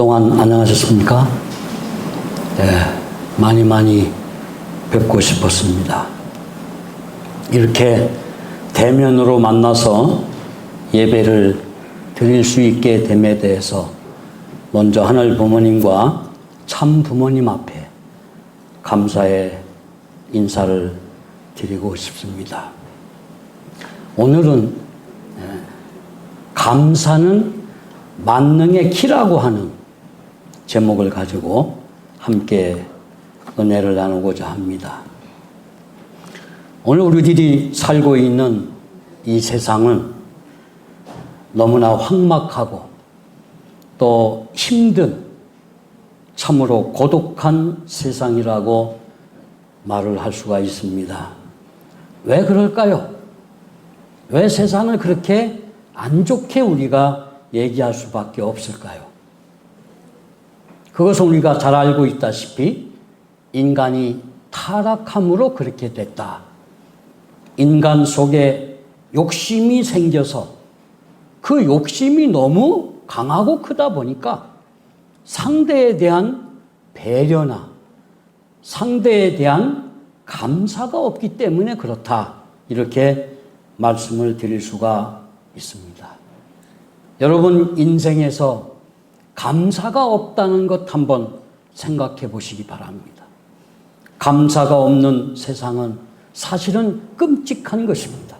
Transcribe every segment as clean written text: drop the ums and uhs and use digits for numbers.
그동안 안녕하셨습니까? 많이 뵙고 싶었습니다. 이렇게 대면으로 만나서 예배를 드릴 수 있게 됨에 대해서 먼저 하늘 부모님과 참 부모님 앞에 감사의 인사를 드리고 싶습니다. 오늘은 감사는 만능의 키라고 하는 제목을 가지고 함께 은혜를 나누고자 합니다. 오늘 우리들이 살고 있는 이 세상은 너무나 황막하고 또 힘든 참으로 고독한 세상이라고 말을 할 수가 있습니다. 왜 그럴까요? 왜 세상을 그렇게 안 좋게 우리가 얘기할 수밖에 없을까요? 그것은 우리가 잘 알고 있다시피 인간이 타락함으로 그렇게 됐다. 인간 속에 욕심이 생겨서 그 욕심이 너무 강하고 크다 보니까 상대에 대한 배려나 상대에 대한 감사가 없기 때문에 그렇다. 이렇게 말씀을 드릴 수가 있습니다. 여러분 인생에서 감사가 없다는 것 한번 생각해 보시기 바랍니다. 감사가 없는 세상은 사실은 끔찍한 것입니다.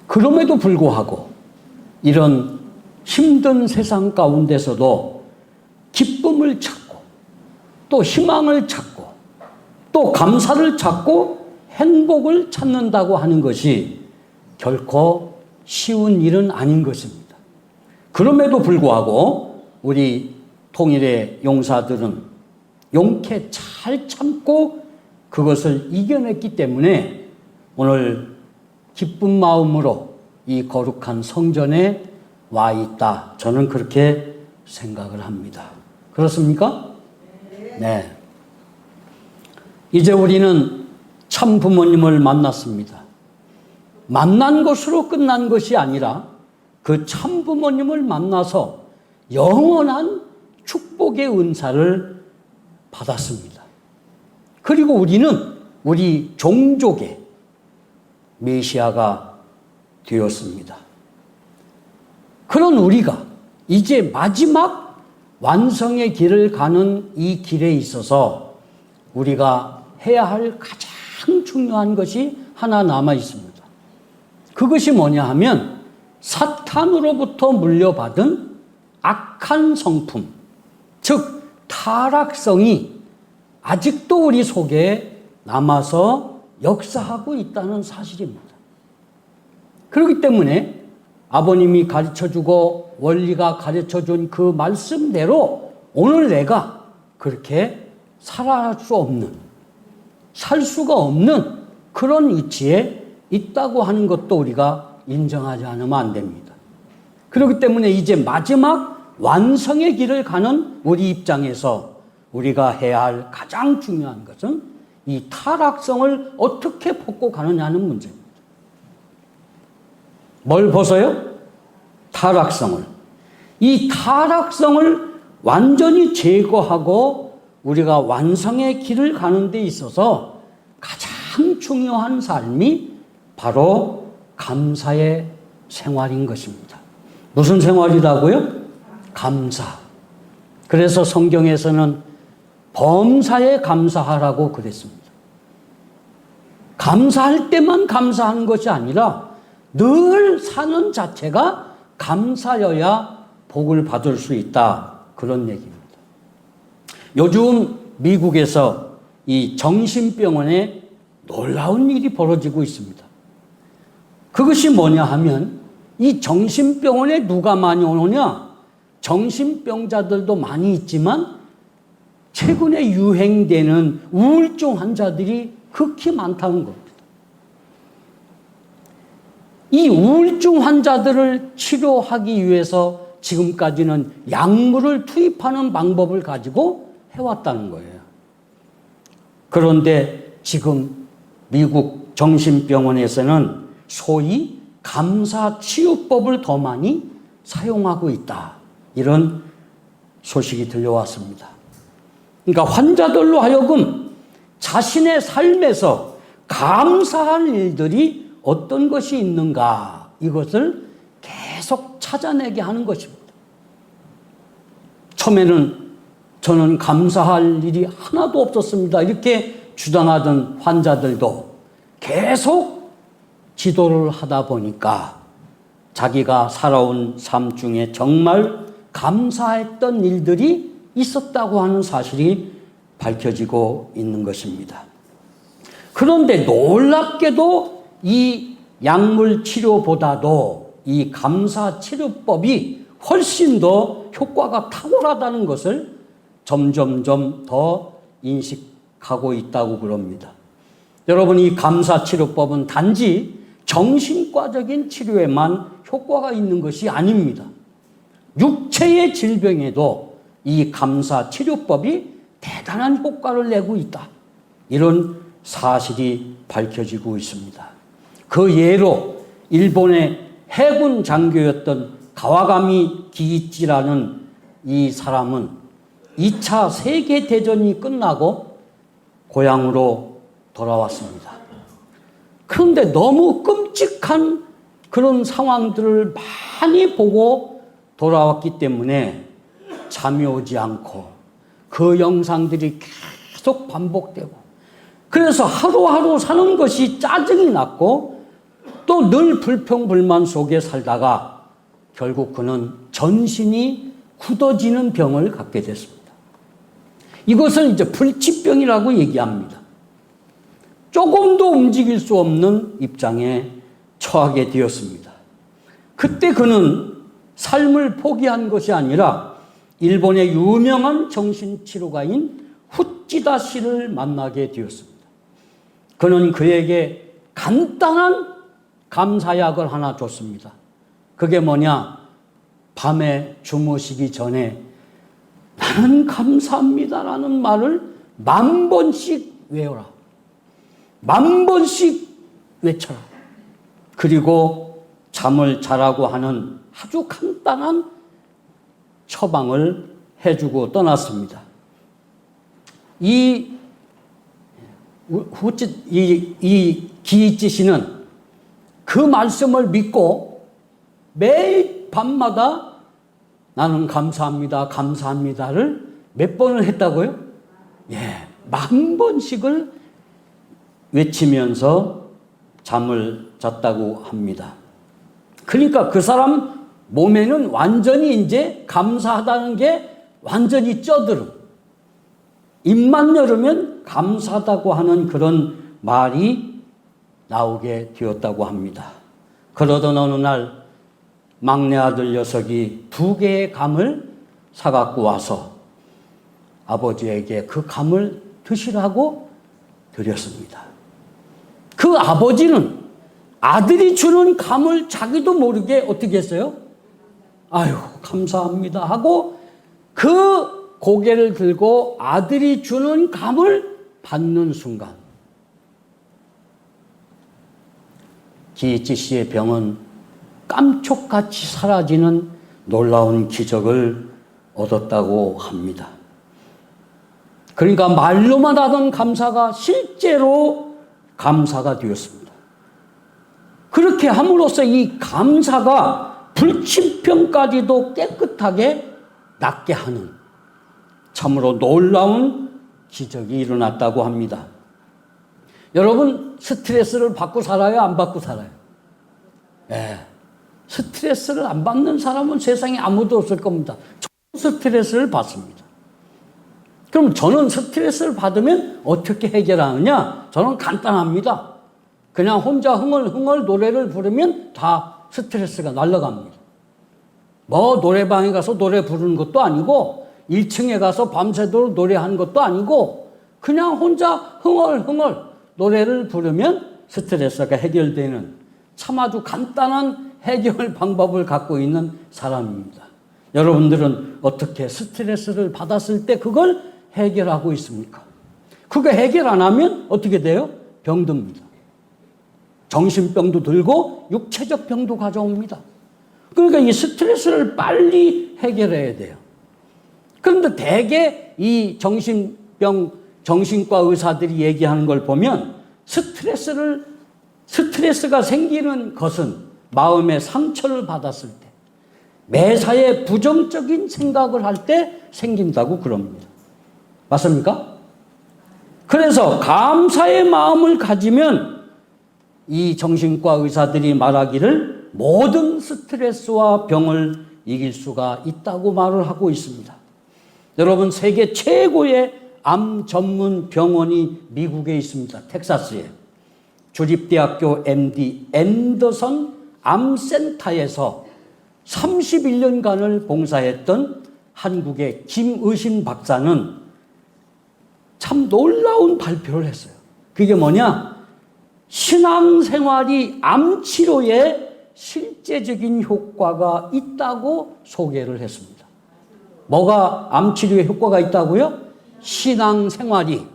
그럼에도 불구하고 이런 힘든 세상 가운데서도 기쁨을 찾고 또 희망을 찾고 또 감사를 찾고 행복을 찾는다고 하는 것이 결코 쉬운 일은 아닌 것입니다. 그럼에도 불구하고 우리 통일의 용사들은 용케 잘 참고 그것을 이겨냈기 때문에 오늘 기쁜 마음으로 이 거룩한 성전에 와 있다. 저는 그렇게 생각을 합니다. 그렇습니까? 네. 이제 우리는 참 부모님을 만났습니다. 만난 것으로 끝난 것이 아니라 그 참 부모님을 만나서 영원한 축복의 은사를 받았습니다. 그리고 우리는 우리 종족의 메시아가 되었습니다. 그런 우리가 이제 마지막 완성의 길을 가는 이 길에 있어서 우리가 해야 할 가장 중요한 것이 하나 남아 있습니다. 그것이 뭐냐 하면 사탄으로부터 물려받은 악한 성품, 즉 타락성이 아직도 우리 속에 남아서 역사하고 있다는 사실입니다. 그렇기 때문에 아버님이 가르쳐주고 원리가 가르쳐준 그 말씀대로 오늘 내가 그렇게 살아갈 수 없는, 살 수가 없는 그런 위치에 있다고 하는 것도 우리가 인정하지 않으면 안 됩니다. 그렇기 때문에 이제 마지막 완성의 길을 가는 우리 입장에서 우리가 해야 할 가장 중요한 것은 이 타락성을 어떻게 벗고 가느냐는 문제입니다. 뭘 벗어요? 타락성을. 이 타락성을 완전히 제거하고 우리가 완성의 길을 가는 데 있어서 가장 중요한 삶이 바로 감사의 생활인 것입니다. 무슨 생활이라고요? 감사. 그래서 성경에서는 범사에 감사하라고 그랬습니다. 감사할 때만 감사하는 것이 아니라 늘 사는 자체가 감사여야 복을 받을 수 있다. 그런 얘기입니다. 요즘 미국에서 이 정신병원에 놀라운 일이 벌어지고 있습니다. 그것이 뭐냐 하면 이 정신병원에 누가 많이 오느냐? 정신병자들도 많이 있지만 최근에 유행되는 우울증 환자들이 극히 많다는 겁니다. 이 우울증 환자들을 치료하기 위해서 지금까지는 약물을 투입하는 방법을 가지고 해왔다는 거예요. 그런데 지금 미국 정신병원에서는 소위 감사치유법을 더 많이 사용하고 있다. 이런 소식이 들려왔습니다. 그러니까 환자들로 하여금 자신의 삶에서 감사할 일들이 어떤 것이 있는가, 이것을 계속 찾아내게 하는 것입니다. 처음에는 저는 감사할 일이 하나도 없었습니다, 이렇게 주장하던 환자들도 계속 지도를 하다 보니까 자기가 살아온 삶 중에 정말 감사했던 일들이 있었다고 하는 사실이 밝혀지고 있는 것입니다. 그런데 놀랍게도 이 약물 치료보다도 이 감사 치료법이 훨씬 더 효과가 탁월하다는 것을 점점점 더 인식하고 있다고 그럽니다. 여러분, 이 감사 치료법은 단지 정신과적인 치료에만 효과가 있는 것이 아닙니다. 육체의 질병에도 이 감사 치료법이 대단한 효과를 내고 있다, 이런 사실이 밝혀지고 있습니다. 그 예로 일본의 해군 장교였던 가와가미 기이치라는 이 사람은 2차 세계대전이 끝나고 고향으로 돌아왔습니다. 그런데 너무 끔찍한 그런 상황들을 많이 보고 돌아왔기 때문에 잠이 오지 않고 그 영상들이 계속 반복되고, 그래서 하루하루 사는 것이 짜증이 났고 또 늘 불평불만 속에 살다가 결국 그는 전신이 굳어지는 병을 갖게 됐습니다. 이것을 이제 불치병이라고 얘기합니다. 조금도 움직일 수 없는 입장에 처하게 되었습니다. 그때 그는 삶을 포기한 것이 아니라 일본의 유명한 정신치료가인 후찌다 씨를 만나게 되었습니다. 그는 그에게 간단한 감사약을 하나 줬습니다. 그게 뭐냐? 밤에 주무시기 전에 나는 감사합니다라는 말을 10,000번씩 외워라. 10,000번씩 외쳐라. 그리고 잠을 자라고 하는 아주 간단한 처방을 해주고 떠났습니다. 이 기이치 씨는 그 말씀을 믿고 매일 밤마다 나는 감사합니다, 감사합니다를 몇 번을 했다고요? 10,000번씩을 외치면서 잠을 잤다고 합니다. 그러니까 그 사람 몸에는 완전히 이제 감사하다는 게 완전히 쪄들어. 입만 열으면 감사하다고 하는 그런 말이 나오게 되었다고 합니다. 그러던 어느 날 막내 아들 녀석이 2개의 감을 사갖고 와서 아버지에게 그 감을 드시라고 드렸습니다. 그 아버지는 아들이 주는 감을 자기도 모르게 어떻게 했어요? 아유, 감사합니다 하고 그 고개를 들고 아들이 주는 감을 받는 순간 기이치 씨의 병은 깜촉같이 사라지는 놀라운 기적을 얻었다고 합니다. 그러니까 말로만 하던 감사가 실제로 감사가 되었습니다. 그렇게 함으로써 이 감사가 불치병까지도 깨끗하게 낫게 하는 참으로 놀라운 기적이 일어났다고 합니다. 여러분, 스트레스를 받고 살아요? 안 받고 살아요? 스트레스를 안 받는 사람은 세상에 아무도 없을 겁니다. 저는 스트레스를 받습니다. 그럼 저는 스트레스를 받으면 어떻게 해결하느냐? 저는 간단합니다. 그냥 혼자 흥얼흥얼 노래를 부르면 다 스트레스가 날아갑니다. 뭐 노래방에 가서 노래 부르는 것도 아니고 1층에 가서 밤새도록 노래하는 것도 아니고 그냥 혼자 흥얼흥얼 노래를 부르면 스트레스가 해결되는 참 아주 간단한 해결 방법을 갖고 있는 사람입니다. 여러분들은 어떻게 스트레스를 받았을 때 그걸 해결하고 있습니까? 그거 해결 안 하면 어떻게 돼요? 병듭니다. 정신병도 들고 육체적 병도 가져옵니다. 그러니까 이 스트레스를 빨리 해결해야 돼요. 그런데 대개 이 정신과 의사들이 얘기하는 걸 보면 스트레스가 생기는 것은 마음의 상처를 받았을 때, 매사에 부정적인 생각을 할 때 생긴다고 그럽니다. 맞습니까? 그래서 감사의 마음을 가지면 이 정신과 의사들이 말하기를 모든 스트레스와 병을 이길 수가 있다고 말을 하고 있습니다. 여러분, 세계 최고의 암 전문 병원이 미국에 있습니다. 텍사스에. 주립대학교 MD 앤더슨 암센터에서 31년간을 봉사했던 한국의 김의신 박사는 참 놀라운 발표를 했어요. 그게 뭐냐? 신앙생활이 암치료에 실제적인 효과가 있다고 소개를 했습니다. 뭐가 암치료에 효과가 있다고요? 신앙생활이.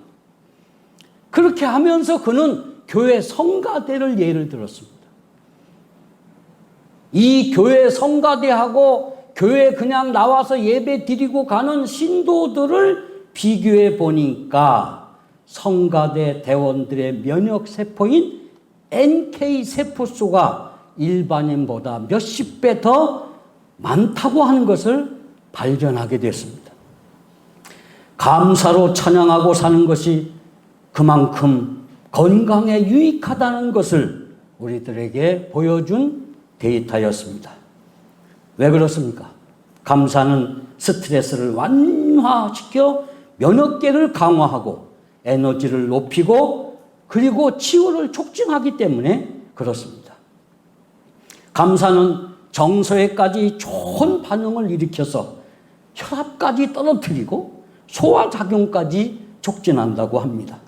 그렇게 하면서 그는 교회 성가대를 예를 들었습니다. 이 교회 성가대하고 교회 그냥 나와서 예배 드리고 가는 신도들을 비교해 보니까 성가대 대원들의 면역세포인 NK세포수가 일반인보다 몇십 배 더 많다고 하는 것을 발견하게 됐습니다. 감사로 찬양하고 사는 것이 그만큼 건강에 유익하다는 것을 우리들에게 보여준 데이터였습니다. 왜 그렇습니까? 감사는 스트레스를 완화시켜 면역계를 강화하고 에너지를 높이고 그리고 치유를 촉진하기 때문에 그렇습니다. 감사는 정서에까지 좋은 반응을 일으켜서 혈압까지 떨어뜨리고 소화작용까지 촉진한다고 합니다.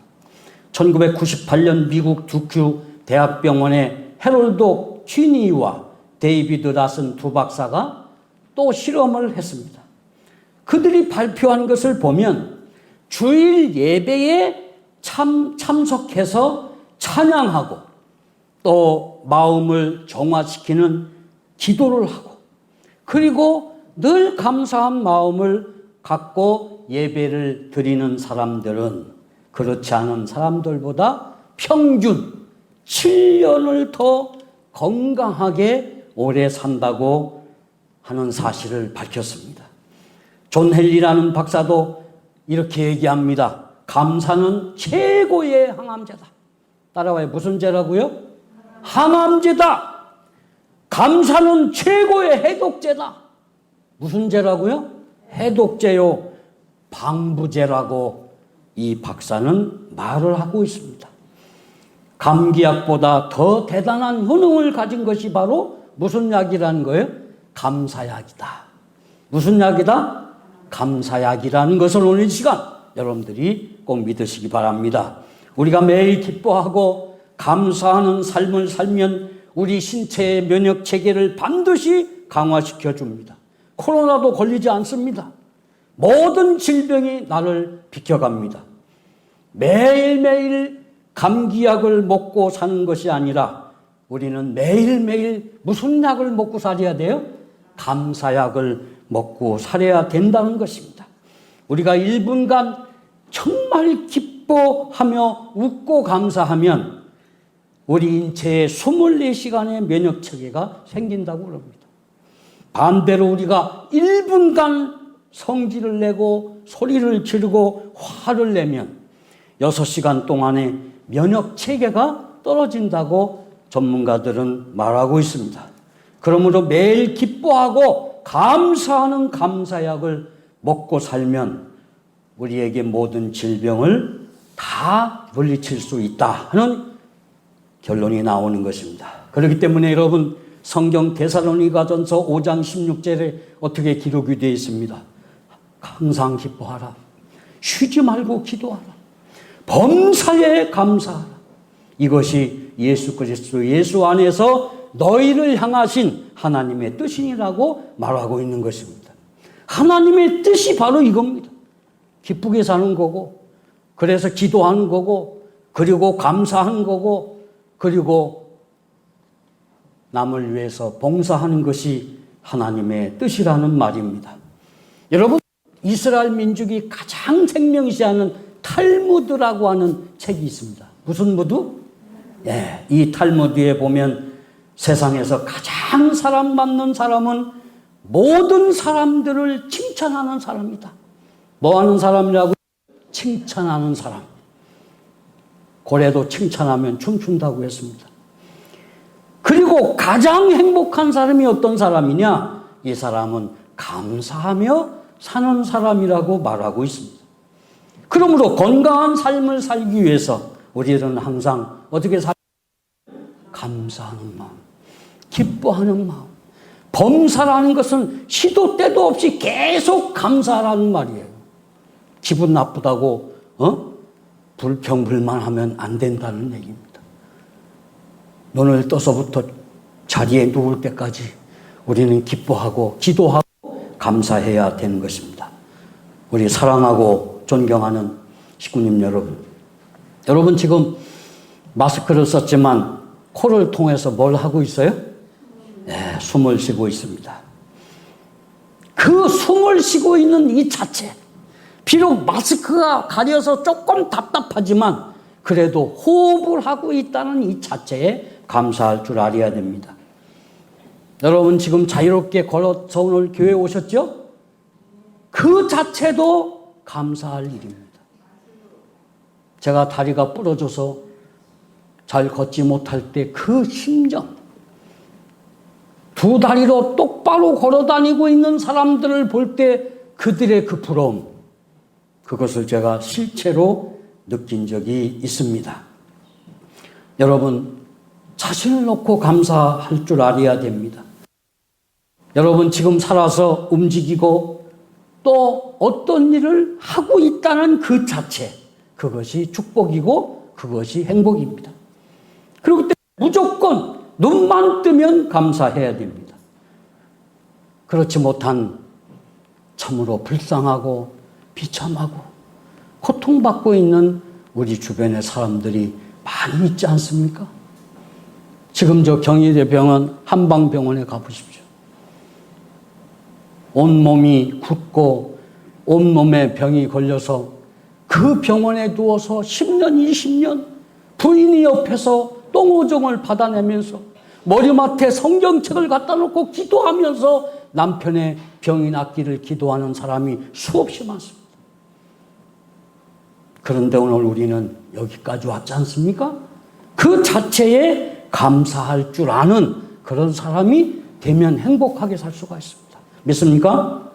1998년 미국 두큐 대학병원의 해롤드 퀴니와 데이비드 라슨 두 박사가 또 실험을 했습니다. 그들이 발표한 것을 보면 주일 예배에 참석해서 찬양하고 또 마음을 정화시키는 기도를 하고 그리고 늘 감사한 마음을 갖고 예배를 드리는 사람들은 그렇지 않은 사람들보다 평균 7년을 더 건강하게 오래 산다고 하는 사실을 밝혔습니다. 존 헨리라는 박사도 이렇게 얘기합니다. 감사는 최고의 항암제다. 따라와요. 무슨 제라고요? 항암제다. 감사는 최고의 해독제다. 무슨 제라고요? 해독제요. 방부제라고 이 박사는 말을 하고 있습니다. 감기약보다 더 대단한 효능을 가진 것이 바로 무슨 약이라는 거예요? 감사약이다. 무슨 약이다? 감사약이라는 것을 오늘 이 시간 여러분들이 꼭 믿으시기 바랍니다. 우리가 매일 기뻐하고 감사하는 삶을 살면 우리 신체의 면역 체계를 반드시 강화시켜 줍니다. 코로나도 걸리지 않습니다. 모든 질병이 나를 비켜갑니다. 매일매일 감기약을 먹고 사는 것이 아니라 우리는 매일매일 무슨 약을 먹고 살아야 돼요? 감사약을 먹고 살아야 된다는 것입니다. 우리가 1분간 정말 기뻐하며 웃고 감사하면 우리 인체에 24시간의 면역체계가 생긴다고 그럽니다. 반대로 우리가 1분간 성질을 내고 소리를 지르고 화를 내면 6시간 동안의 면역체계가 떨어진다고 전문가들은 말하고 있습니다. 그러므로 매일 기뻐하고 감사하는 감사약을 먹고 살면 우리에게 모든 질병을 다 물리칠 수 있다 하는 결론이 나오는 것입니다. 그렇기 때문에 여러분 성경 데살로니가전서 5장 16절에 어떻게 기록이 되어 있습니다. 항상 기뻐하라. 쉬지 말고 기도하라. 범사에 감사하라. 이것이 예수 그리스도 예수 안에서 너희를 향하신 하나님의 뜻이라고 말하고 있는 것입니다. 하나님의 뜻이 바로 이겁니다. 기쁘게 사는 거고 그래서 기도하는 거고 그리고 감사하는 거고 그리고 남을 위해서 봉사하는 것이 하나님의 뜻이라는 말입니다. 여러분 이스라엘 민족이 가장 생명시하는 탈무드라고 하는 책이 있습니다. 무슨 무드? 예, 이 탈무드에 보면 세상에서 가장 사랑받는 사람은 모든 사람들을 칭찬하는 사람이다. 뭐 하는 사람이라고? 칭찬하는 사람. 고래도 칭찬하면 춤춘다고 했습니다. 그리고 가장 행복한 사람이 어떤 사람이냐? 이 사람은 감사하며 사는 사람이라고 말하고 있습니다. 그러므로 건강한 삶을 살기 위해서 우리는 항상 어떻게 감사하는 마음, 기뻐하는 마음. 범사라는 것은 시도 때도 없이 계속 감사하라는 말이에요. 기분 나쁘다고 불평불만하면 안 된다는 얘기입니다. 눈을 떠서부터 자리에 누울 때까지 우리는 기뻐하고 기도하고 감사해야 되는 것입니다. 우리 사랑하고 존경하는 식구님 여러분, 여러분 지금 마스크를 썼지만 코를 통해서 뭘 하고 있어요? 네, 숨을 쉬고 있습니다. 그 숨을 쉬고 있는 이 자체, 비록 마스크가 가려서 조금 답답하지만 그래도 호흡을 하고 있다는 이 자체에 감사할 줄 알아야 됩니다. 여러분 지금 자유롭게 걸어서 오늘 교회에 오셨죠? 그 자체도 감사할 일입니다. 제가 다리가 부러져서 잘 걷지 못할 때 그 심정, 두 다리로 똑바로 걸어다니고 있는 사람들을 볼 때 그들의 그 부러움, 그것을 제가 실제로 느낀 적이 있습니다. 여러분 자신을 놓고 감사할 줄 알아야 됩니다. 여러분 지금 살아서 움직이고 또 어떤 일을 하고 있다는 그 자체, 그것이 축복이고 그것이 행복입니다. 그리고 그때 무조건 눈만 뜨면 감사해야 됩니다. 그렇지 못한 참으로 불쌍하고 비참하고 고통받고 있는 우리 주변의 사람들이 많이 있지 않습니까? 지금 저 경희대 병원 한방병원에 가보십시오. 온몸이 굳고 온몸에 병이 걸려서 그 병원에 누워서 10년, 20년 부인이 옆에서 똥오종을 받아내면서 머리맡에 성경책을 갖다 놓고 기도하면서 남편의 병이 낫기를 기도하는 사람이 수없이 많습니다. 그런데 오늘 우리는 여기까지 왔지 않습니까? 그 자체에 감사할 줄 아는 그런 사람이 되면 행복하게 살 수가 있습니다. 믿습니까?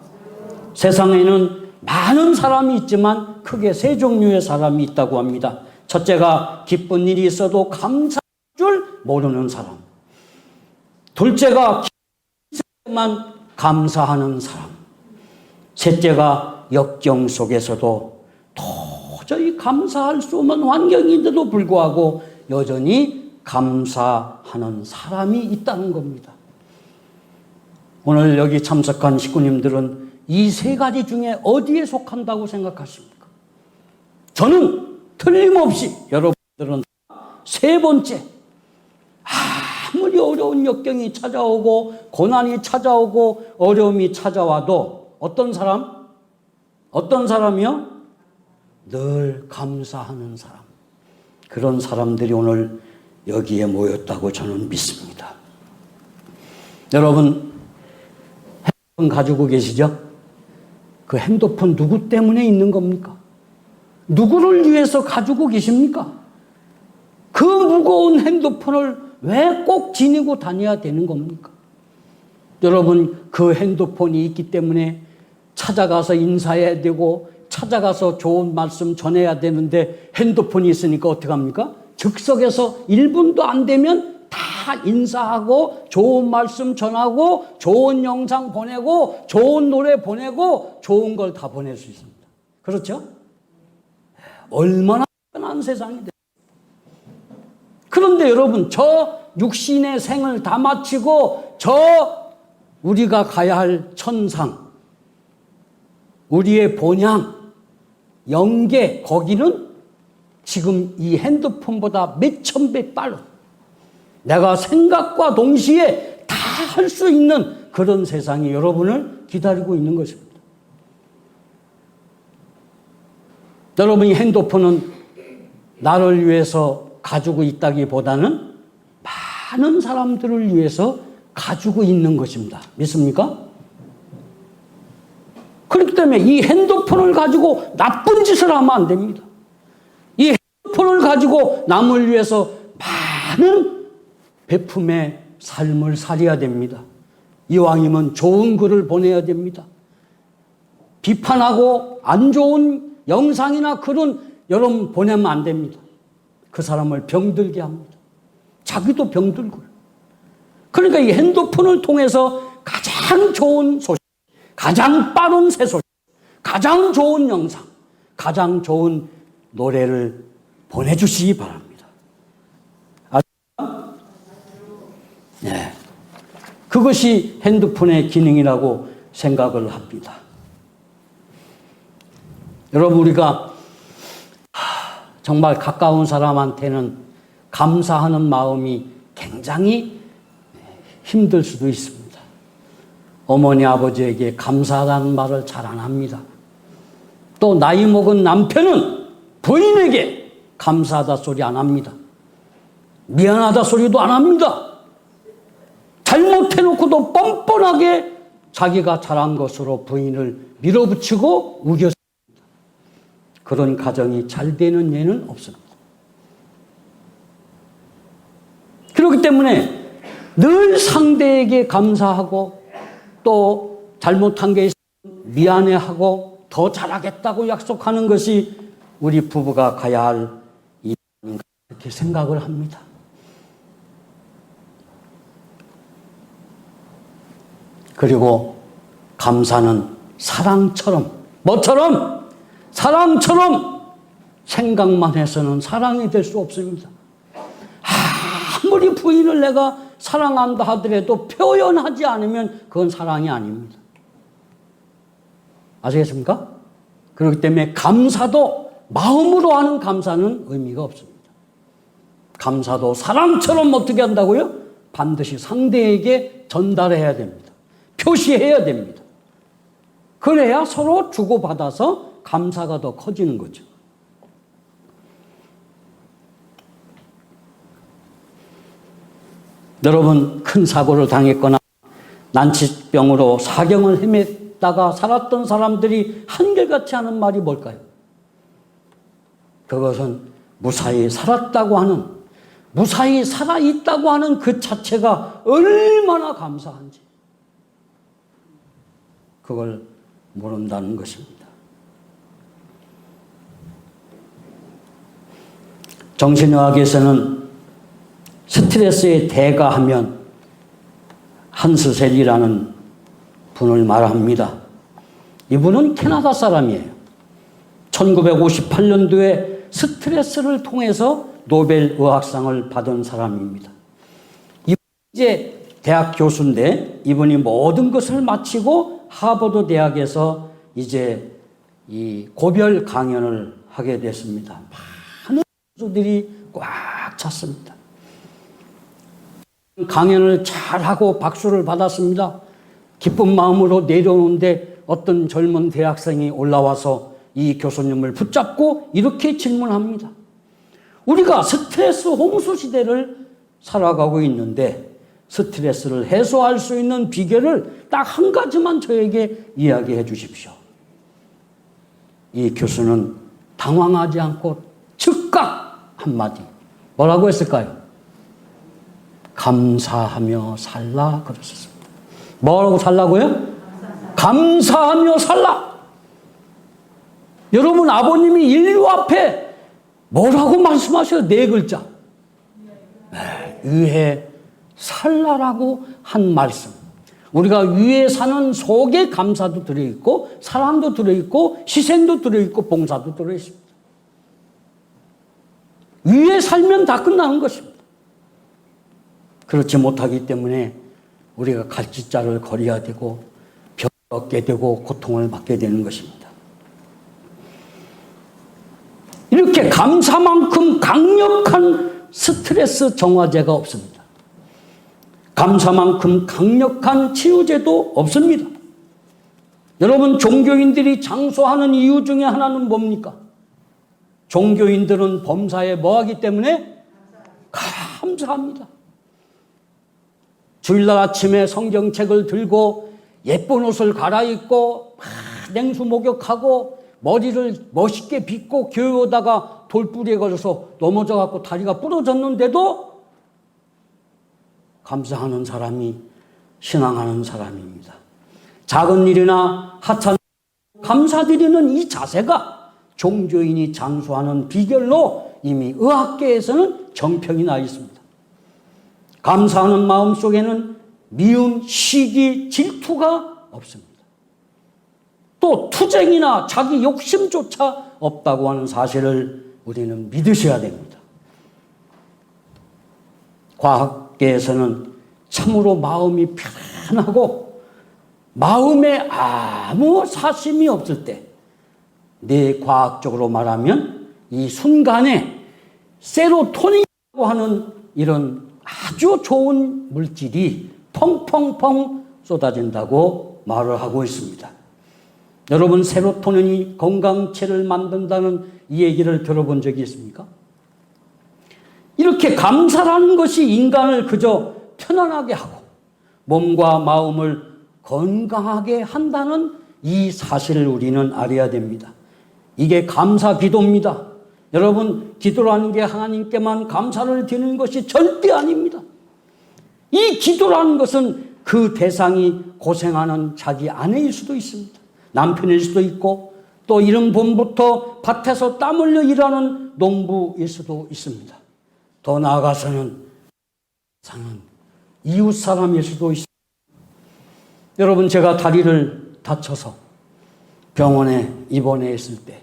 세상에는 많은 사람이 있지만 크게 세 종류의 사람이 있다고 합니다. 첫째가 기쁜 일이 있어도 감사할 줄 모르는 사람. 둘째가 기쁨만 감사하는 사람. 셋째가 역경 속에서도 도저히 감사할 수 없는 환경인데도 불구하고 여전히 감사하는 사람이 있다는 겁니다. 오늘 여기 참석한 식구님들은 이 세 가지 중에 어디에 속한다고 생각하십니까? 저는 틀림없이 여러분들은 세 번째, 아무리 어려운 역경이 찾아오고 고난이 찾아오고 어려움이 찾아와도 어떤 사람? 어떤 사람이요? 늘 감사하는 사람. 그런 사람들이 오늘 여기에 모였다고 저는 믿습니다. 여러분 핸드폰 가지고 계시죠? 그 핸드폰 누구 때문에 있는 겁니까? 누구를 위해서 가지고 계십니까? 그 무거운 핸드폰을 왜 꼭 지니고 다녀야 되는 겁니까? 여러분 그 핸드폰이 있기 때문에 찾아가서 인사해야 되고 찾아가서 좋은 말씀 전해야 되는데 핸드폰이 있으니까 어떡합니까? 즉석에서 1분도 안 되면 다 인사하고 좋은 말씀 전하고 좋은 영상 보내고 좋은 노래 보내고 좋은 걸 다 보낼 수 있습니다. 그렇죠? 얼마나 편한 세상이 됐습니까? 그런데 여러분 저 육신의 생을 다 마치고 저 우리가 가야 할 천상, 우리의 본향, 영계, 거기는 지금 이 핸드폰보다 몇천 배 빠른, 내가 생각과 동시에 다 할 수 있는 그런 세상이 여러분을 기다리고 있는 것입니다. 여러분, 이 핸드폰은 나를 위해서 가지고 있다기보다는 많은 사람들을 위해서 가지고 있는 것입니다. 믿습니까? 그렇기 때문에 이 핸드폰을 가지고 나쁜 짓을 하면 안 됩니다. 이 핸드폰을 가지고 남을 위해서 많은 베품의 삶을 살아야 됩니다. 이왕이면 좋은 글을 보내야 됩니다. 비판하고 안 좋은 영상이나 글은 여러분 보내면 안 됩니다. 그 사람을 병들게 합니다. 자기도 병들고요. 그러니까 이 핸드폰을 통해서 가장 좋은 소식, 가장 빠른 새 소식, 가장 좋은 영상, 가장 좋은 노래를 보내주시기 바랍니다. 네. 그것이 핸드폰의 기능이라고 생각을 합니다. 여러분, 우리가 정말 가까운 사람한테는 감사하는 마음이 굉장히 힘들 수도 있습니다. 어머니, 아버지에게 감사하다는 말을 잘 안 합니다. 또 나이 먹은 남편은 부인에게 감사하다 소리 안 합니다. 미안하다 소리도 안 합니다. 잘못해놓고도 뻔뻔하게 자기가 잘한 것으로 부인을 밀어붙이고 우겼습니다. 그런 가정이 잘 되는 예는 없습니다. 그렇기 때문에 늘 상대에게 감사하고 또 잘못한 게 있으면 미안해하고 더 잘하겠다고 약속하는 것이 우리 부부가 가야 할 일인가 이렇게 생각을 합니다. 그리고 감사는 사랑처럼, 뭐처럼? 사랑처럼 생각만 해서는 사랑이 될 수 없습니다. 아무리 부인을 내가 사랑한다 하더라도 표현하지 않으면 그건 사랑이 아닙니다. 아시겠습니까? 그렇기 때문에 감사도 마음으로 하는 감사는 의미가 없습니다. 감사도 사랑처럼 어떻게 한다고요? 반드시 상대에게 전달해야 됩니다. 표시해야 됩니다. 그래야 서로 주고받아서 감사가 더 커지는 거죠. 여러분, 큰 사고를 당했거나 난치병으로 사경을 헤맸다가 살았던 사람들이 한결같이 하는 말이 뭘까요? 그것은 무사히 살았다고 하는, 무사히 살아있다고 하는 그 자체가 얼마나 감사한지 그걸 모른다는 것입니다. 정신의학에서는 스트레스의 대가하면 한스셀이라는 분을 말합니다. 이분은 캐나다 사람이에요. 1958년도에 스트레스를 통해서 노벨 의학상을 받은 사람입니다. 이분이 이제 대학 교수인데 이분이 모든 것을 마치고 하버드 대학에서 이제 이 고별 강연을 하게 됐습니다. 많은 교수들이 꽉 찼습니다. 강연을 잘하고 박수를 받았습니다. 기쁜 마음으로 내려오는데 어떤 젊은 대학생이 올라와서 이 교수님을 붙잡고 이렇게 질문합니다. 우리가 스트레스 홍수 시대를 살아가고 있는데 스트레스를 해소할 수 있는 비결을 딱 한 가지만 저에게 이야기해 주십시오. 이 교수는 당황하지 않고 즉각 한마디. 뭐라고 했을까요? 감사하며 살라 그러셨습니다. 뭐라고 살라고요? 감사하며 살라. 여러분, 아버님이 인류 앞에 뭐라고 말씀하셔요? 4글자. 위에 살라라고 한 말씀. 우리가 위에 사는 속에 감사도 들어있고 사랑도 들어있고 희생도 들어있고 봉사도 들어있습니다. 위에 살면 다 끝나는 것입니다. 그렇지 못하기 때문에 우리가 갈짓자를 거려야 되고 병을 얻게 되고 고통을 받게 되는 것입니다. 이렇게 감사만큼 강력한 스트레스 정화제가 없습니다. 감사만큼 강력한 치유제도 없습니다. 여러분, 종교인들이 장수하는 이유 중에 하나는 뭡니까? 종교인들은 범사에 뭐하기 때문에? 감사합니다. 주일날 아침에 성경책을 들고 예쁜 옷을 갈아입고 냉수 목욕하고 머리를 멋있게 빗고 교회 오다가 돌부리에 걸려서 넘어져갖고 다리가 부러졌는데도 감사하는 사람이 신앙하는 사람입니다. 작은 일이나 하찮은 감사드리는 이 자세가 종교인이 장수하는 비결로 이미 의학계에서는 정평이 나 있습니다. 감사하는 마음 속에는 미움, 시기, 질투가 없습니다. 또 투쟁이나 자기 욕심조차 없다고 하는 사실을 우리는 믿으셔야 됩니다. 과학계에서는 참으로 마음이 편안하고 마음에 아무 사심이 없을 때 뇌과학적으로 말하면 이 순간에 세로토닌이라고 하는 이런 아주 좋은 물질이 펑펑펑 쏟아진다고 말을 하고 있습니다. 여러분, 세로토닌이 건강체를 만든다는 이 얘기를 들어본 적이 있습니까? 이렇게 감사라는 것이 인간을 그저 편안하게 하고 몸과 마음을 건강하게 한다는 이 사실을 우리는 알아야 됩니다. 이게 감사 기도입니다. 여러분, 기도라는 게 하나님께만 감사를 드리는 것이 절대 아닙니다. 이 기도라는 것은 그 대상이 고생하는 자기 아내일 수도 있습니다. 남편일 수도 있고 또 이른 봄부터 밭에서 땀 흘려 일하는 농부일 수도 있습니다. 더 나아가서는 이웃 사람일 수도 있습니다. 여러분, 제가 다리를 다쳐서 병원에 입원했을 때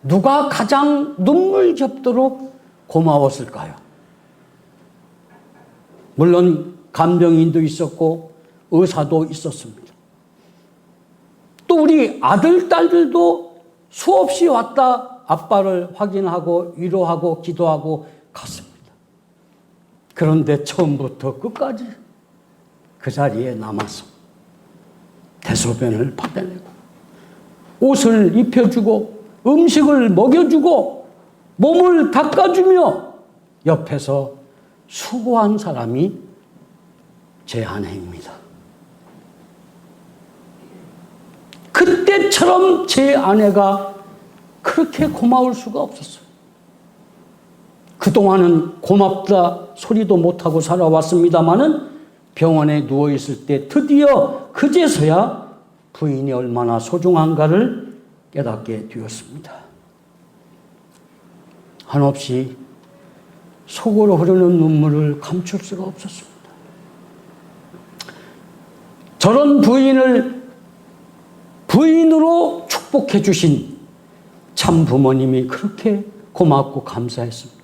누가 가장 눈물 접도록 고마웠을까요? 물론 간병인도 있었고 의사도 있었습니다. 또 우리 아들, 딸들도 수없이 왔다 아빠를 확인하고 위로하고 기도하고 갔습니다. 그런데 처음부터 끝까지 그 자리에 남아서 대소변을 받아내고 옷을 입혀주고 음식을 먹여주고 몸을 닦아주며 옆에서 수고한 사람이 제 아내입니다. 그때처럼 제 아내가 그렇게 고마울 수가 없었어요. 그동안은 고맙다 소리도 못하고 살아왔습니다마는 병원에 누워있을 때 드디어 그제서야 부인이 얼마나 소중한가를 깨닫게 되었습니다. 한없이 속으로 흐르는 눈물을 감출 수가 없었습니다. 저런 부인을 부인으로 축복해 주신 참 부모님이 그렇게 고맙고 감사했습니다.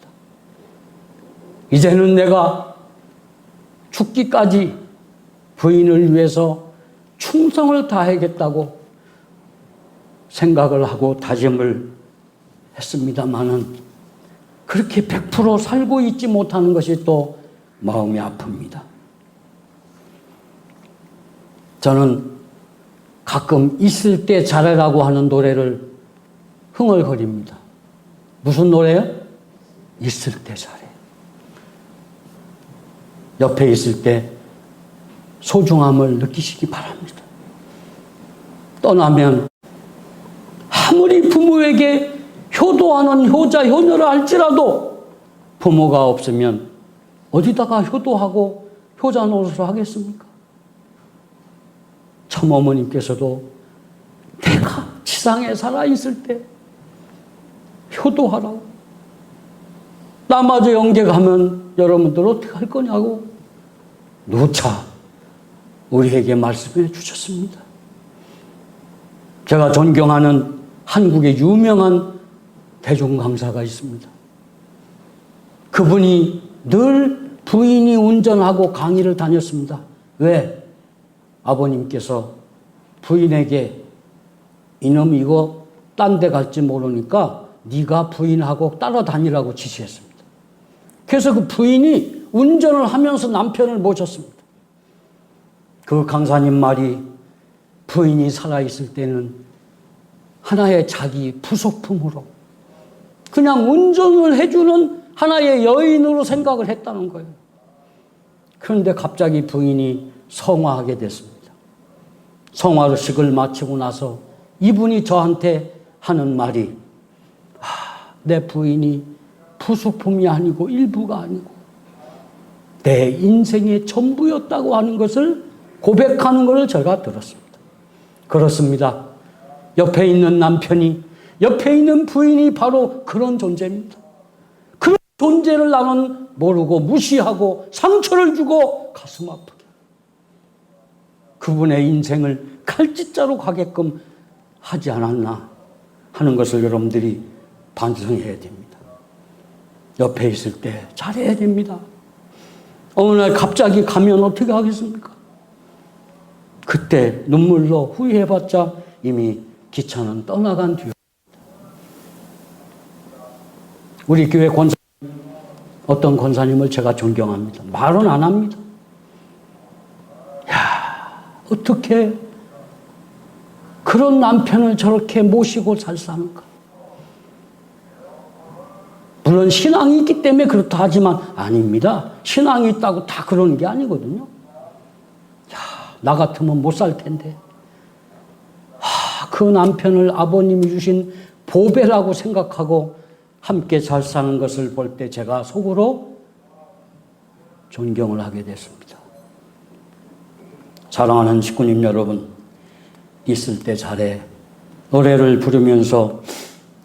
이제는 내가 죽기까지 부인을 위해서 충성을 다하겠다고 생각을 하고 다짐을 했습니다마는 그렇게 100% 살고 있지 못하는 것이 또 마음이 아픕니다. 저는 가끔 있을 때 잘해라고 하는 노래를 흥얼거립니다. 무슨 노래요? 있을 때 잘해. 옆에 있을 때 소중함을 느끼시기 바랍니다. 떠나면 아무리 부모에게 효도하는 효자, 효녀라 할지라도 부모가 없으면 어디다가 효도하고 효자 노릇을 하겠습니까? 참어머님께서도 내가 지상에 살아있을 때 효도하라고. 나마저 영계 가면 여러분들 어떻게 할 거냐고 누차 우리에게 말씀해 주셨습니다. 제가 존경하는 한국의 유명한 대종강사가 있습니다. 그분이 늘 부인이 운전하고 강의를 다녔습니다. 왜? 아버님께서 부인에게 이놈 이거 딴 데 갈지 모르니까 네가 부인하고 따라다니라고 지시했습니다. 그래서 그 부인이 운전을 하면서 남편을 모셨습니다. 그 강사님 말이 부인이 살아있을 때는 하나의 자기 부속품으로 그냥 운전을 해주는 하나의 여인으로 생각을 했다는 거예요. 그런데 갑자기 부인이 성화하게 됐습니다. 성화식을 마치고 나서 이분이 저한테 하는 말이 내 부인이 부속품이 아니고 일부가 아니고 내 인생의 전부였다고 하는 것을 고백하는 것을 제가 들었습니다. 그렇습니다. 옆에 있는 남편이, 옆에 있는 부인이 바로 그런 존재입니다. 그런 존재를 나는 모르고 무시하고 상처를 주고 가슴 아프게 그분의 인생을 칼짓자로 가게끔 하지 않았나 하는 것을 여러분들이 반성해야 됩니다. 옆에 있을 때 잘해야 됩니다. 어느 날 갑자기 가면 어떻게 하겠습니까? 그때 눈물로 후회해봤자 이미 기차는 떠나간 뒤에 우리 교회 권사님, 어떤 권사님을 제가 존경합니다. 말은 안 합니다. 어떻게 그런 남편을 저렇게 모시고 잘 사는가? 물론 신앙이 있기 때문에 그렇다 하지만 아닙니다. 신앙이 있다고 다 그러는 게 아니거든요. 나 같으면 못 살 텐데. 그 남편을 아버님이 주신 보배라고 생각하고 함께 잘 사는 것을 볼 때 제가 속으로 존경을 하게 됐습니다. 사랑하는 식구님 여러분, 있을 때 잘해. 노래를 부르면서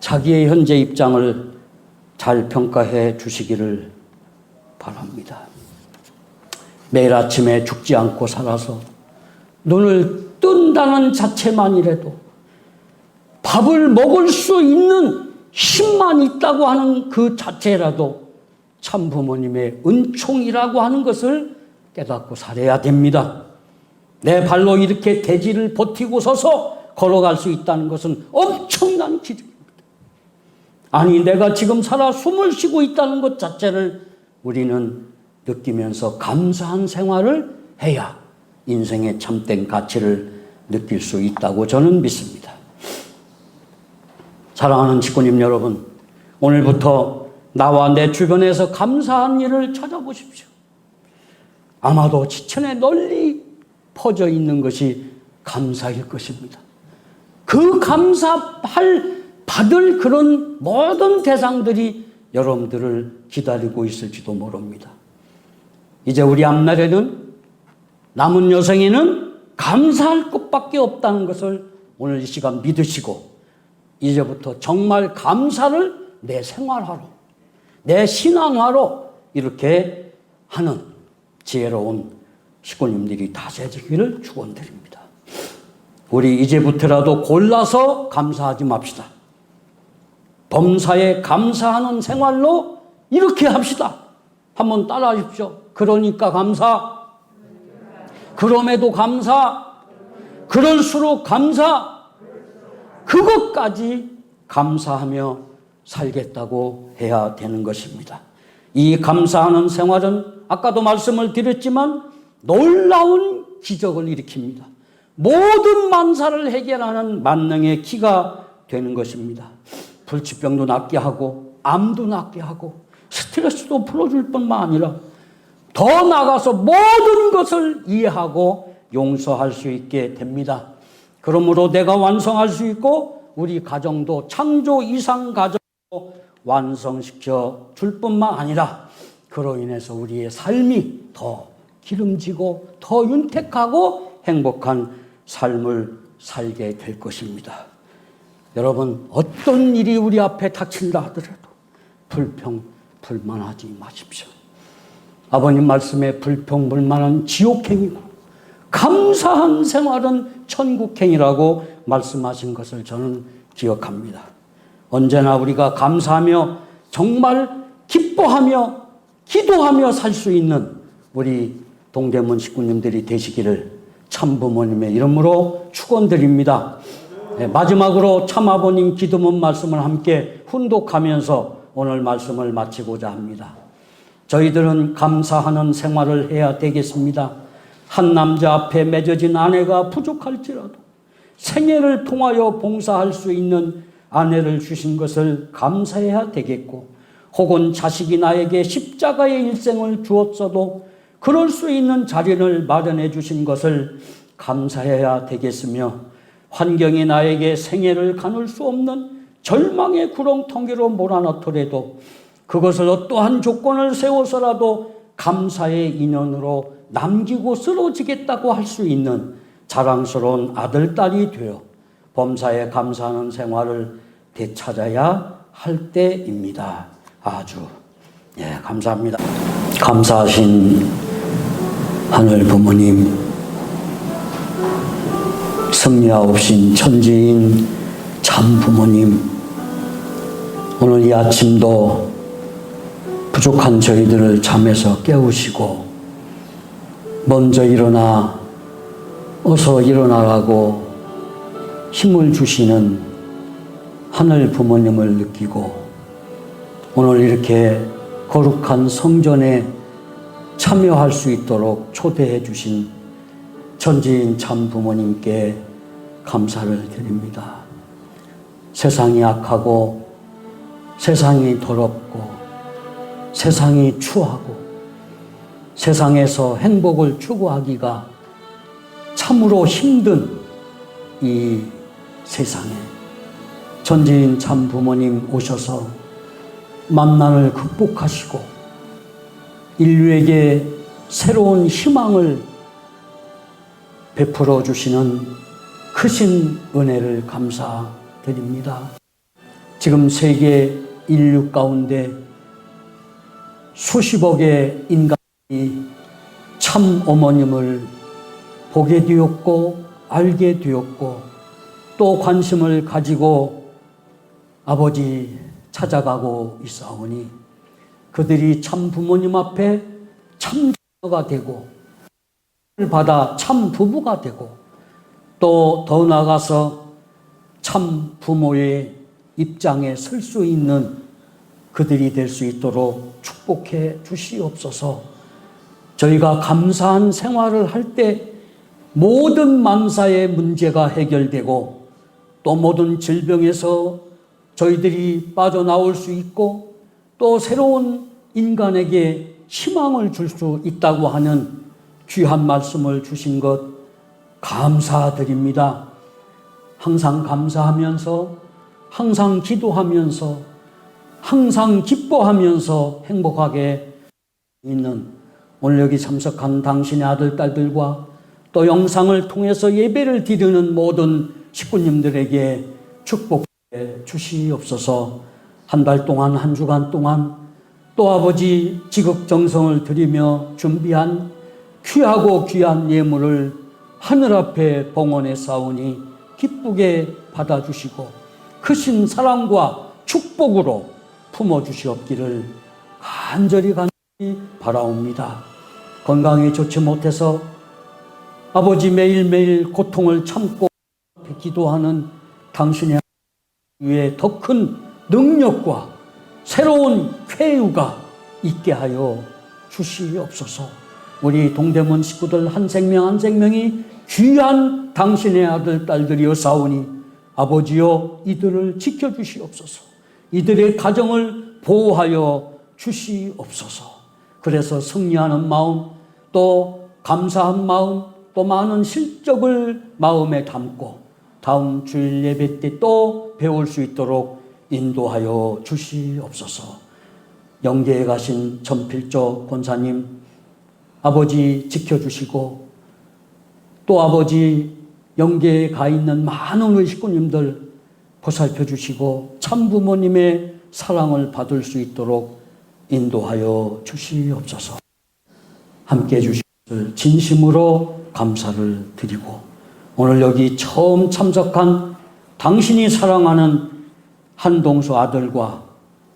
자기의 현재 입장을 잘 평가해 주시기를 바랍니다. 매일 아침에 죽지 않고 살아서 눈을 뜬다는 자체만이라도 밥을 먹을 수 있는 힘만 있다고 하는 그 자체라도 참 부모님의 은총이라고 하는 것을 깨닫고 살아야 됩니다. 내 발로 이렇게 대지를 버티고 서서 걸어갈 수 있다는 것은 엄청난 기적입니다. 아니, 내가 지금 살아 숨을 쉬고 있다는 것 자체를 우리는 느끼면서 감사한 생활을 해야 인생의 참된 가치를 느낄 수 있다고 저는 믿습니다. 사랑하는 직구님 여러분, 오늘부터 나와 내 주변에서 감사한 일을 찾아보십시오. 아마도 지천에 널리 퍼져 있는 것이 감사일 것입니다. 그 받을 그런 모든 대상들이 여러분들을 기다리고 있을지도 모릅니다. 이제 우리 앞날에는 남은 여생에는 감사할 것밖에 없다는 것을 오늘 이 시간 믿으시고 이제부터 정말 감사를 내 생활화로, 내 신앙화로 이렇게 하는 지혜로운 식구님들이 다되기를 축원드립니다. 우리 이제부터라도 골라서 감사하지 맙시다. 범사에 감사하는 생활로 이렇게 합시다. 한번 따라하십시오. 그러니까 감사, 그럼에도 감사, 그럴수록 감사, 그것까지 감사하며 살겠다고 해야 되는 것입니다. 이 감사하는 생활은 아까도 말씀을 드렸지만 놀라운 기적을 일으킵니다. 모든 만사를 해결하는 만능의 키가 되는 것입니다. 불치병도 낫게 하고 암도 낫게 하고 스트레스도 풀어줄 뿐만 아니라 더 나아가서 모든 것을 이해하고 용서할 수 있게 됩니다. 그러므로 내가 완성할 수 있고 우리 가정도 창조 이상 가정도 완성시켜 줄 뿐만 아니라 그로 인해서 우리의 삶이 더 기름지고 더 윤택하고 행복한 삶을 살게 될 것입니다. 여러분, 어떤 일이 우리 앞에 닥친다 하더라도 불평불만하지 마십시오. 아버님 말씀에 불평불만은 지옥행이고 감사한 생활은 천국행이라고 말씀하신 것을 저는 기억합니다. 언제나 우리가 감사하며 정말 기뻐하며 기도하며 살 수 있는 우리 동대문 식구님들이 되시기를 참부모님의 이름으로 축원드립니다. 네, 마지막으로 참아버님 기도문 말씀을 함께 훈독하면서 오늘 말씀을 마치고자 합니다. 저희들은 감사하는 생활을 해야 되겠습니다. 한 남자 앞에 맺어진 아내가 부족할지라도 생애를 통하여 봉사할 수 있는 아내를 주신 것을 감사해야 되겠고, 혹은 자식이 나에게 십자가의 일생을 주었어도 그럴 수 있는 자리를 마련해 주신 것을 감사해야 되겠으며, 환경이 나에게 생애를 가눌 수 없는 절망의 구렁텅이로 몰아넣더라도 그것을 어떠한 조건을 세워서라도 감사의 인연으로 남기고 쓰러지겠다고 할 수 있는 자랑스러운 아들, 딸이 되어 범사에 감사하는 생활을 되찾아야 할 때입니다. 아주 감사합니다. 감사하신 하늘 부모님, 승리하옵신 천지인 참 부모님, 오늘 이 아침도 부족한 저희들을 잠에서 깨우시고 먼저 일어나 어서 일어나라고 힘을 주시는 하늘 부모님을 느끼고, 오늘 이렇게 거룩한 성전에 참여할 수 있도록 초대해 주신 천지인 참 부모님께 감사를 드립니다. 세상이 악하고 세상이 더럽고 세상이 추하고 세상에서 행복을 추구하기가 참으로 힘든 이 세상에 천지인 참 부모님 오셔서 만난을 극복하시고 인류에게 새로운 희망을 베풀어 주시는 크신 은혜를 감사드립니다. 지금 세계 인류 가운데 수십억의 인간이 참 어머님을 보게 되었고 알게 되었고 또 관심을 가지고 아버지 찾아가고 있사오니, 그들이 참 부모님 앞에 참 자녀가 되고 받아 참 부부가 되고 또 더 나아가서 참 부모의 입장에 설 수 있는 그들이 될 수 있도록 축복해 주시옵소서. 저희가 감사한 생활을 할 때 모든 만사의 문제가 해결되고 또 모든 질병에서 저희들이 빠져나올 수 있고 또 새로운 인간에게 희망을 줄 수 있다고 하는 귀한 말씀을 주신 것 감사드립니다. 항상 감사하면서 항상 기도하면서 항상 기뻐하면서 행복하게 있는 오늘 여기 참석한 당신의 아들, 딸들과 또 영상을 통해서 예배를 드리는 모든 식구님들에게 축복해 주시옵소서. 한 달 동안, 한 주간 동안 또 아버지 지극정성을 드리며 준비한 귀하고 귀한 예물을 하늘 앞에 봉헌해 싸우니 기쁘게 받아주시고 크신 사랑과 축복으로 품어주시옵기를 간절히 바라옵니다. 건강이 좋지 못해서 아버지 매일매일 고통을 참고 기도하는 당신의 위에 더 큰 능력과 새로운 쾌유가 있게 하여 주시옵소서. 우리 동대문 식구들 한 생명 한 생명이 귀한 당신의 아들, 딸들이여 싸우니 아버지여 이들을 지켜주시옵소서. 이들의 가정을 보호하여 주시옵소서. 그래서 승리하는 마음, 또 감사한 마음, 또 많은 실적을 마음에 담고 다음 주일 예배 때 또 배울 수 있도록 인도하여 주시옵소서. 영계에 가신 전필조 권사님 아버지 지켜주시고 또 아버지 영계에 가 있는 많은 우리 식구님들 보살펴 주시고 참 부모님의 사랑을 받을 수 있도록 인도하여 주시옵소서. 함께 해주실 진심으로 감사를 드리고 오늘 여기 처음 참석한 당신이 사랑하는 한동수 아들과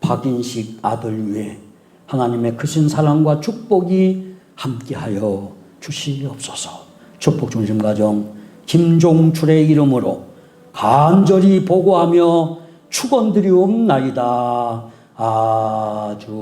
박인식 아들 위에 하나님의 크신 사랑과 축복이 함께하여 주시옵소서. 축복 중심 가정 김종출의 이름으로 간절히 보고하며 축원드리옵나이다. 아주